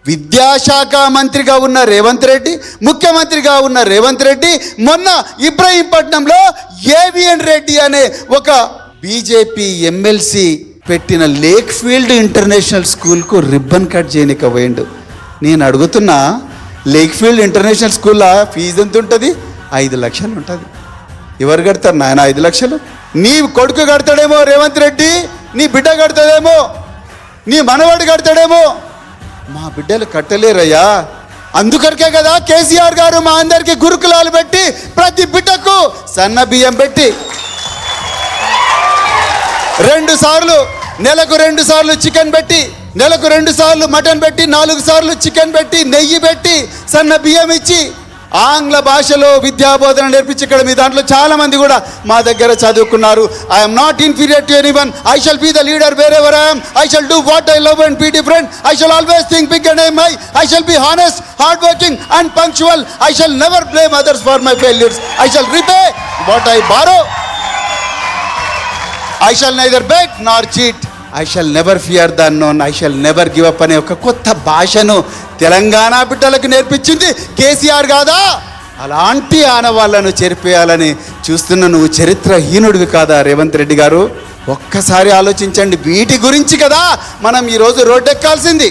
విద్యాశాఖ మంత్రిగా ఉన్న రేవంత్ రెడ్డి, ముఖ్యమంత్రిగా ఉన్న రేవంత్ రెడ్డి మొన్న ఇబ్రహీంపట్నంలో ఏవిఎన్ రెడ్డి అనే ఒక బీజేపీ ఎమ్మెల్సీ పెట్టిన లేక్ ఫీల్డ్ ఇంటర్నేషనల్ స్కూల్కు రిబ్బన్ కట్ చేయనిక పోయిండు. నేను అడుగుతున్నా, లేక్ ఫీల్డ్ ఇంటర్నేషనల్ స్కూల్లో ఫీజు ఎంత ఉంటుంది? 5 లక్షలు ఉంటుంది. ఎవరు కడతారు నాయన 5 లక్షలు? నీ కొడుకు కడతాడేమో రేవంత్ రెడ్డి, నీ బిడ్డ కడతాడేమో, నీ మనవాడు కడతాడేమో, మా బిడ్డలు కట్టలేరయ్యా. అందుకరికే కదా కేసీఆర్ గారు మా అందరికి గురుకులాలు పెట్టి ప్రతి బిడ్డకు సన్న బియ్యం పెట్టి 2 సార్లు నెలకు 2 సార్లు చికెన్ పెట్టి, నెలకు 2 సార్లు మటన్ పెట్టి, 4 సార్లు చికెన్ పెట్టి, నెయ్యి పెట్టి, సన్న బియ్యం ఇచ్చి ఆంగ్ల భాషలో విద్యాబోధన నేర్పించి ఇక్కడ మీ దాంట్లో చాలా మంది కూడా మా దగ్గర చదువుకున్నారు. I'm not inferior to anyone. I shall be the leader wherever I am. I shall do what I love and be different. I shall always think big and aim high. I shall be honest, hard working and punctual. I shall never blame others for my failures. I shall repay what I borrow. I shall neither beg nor cheat. I shall never fear the unknown. I shall never give up అనే ఒక కొత్త భాషను తెలంగాణ బిడ్డలకు నేర్పించింది కేసీఆర్ కాదా? అలాంటి ఆనవాళ్లను చెరిపేయాలని చూస్తున్న నువ్వు చరిత్రహీనుడివి కాదా రేవంత్ రెడ్డి గారు? ఒక్కసారి ఆలోచించండి. వీటి గురించి కదా మనం ఈరోజు రోడ్డెక్కాల్సింది.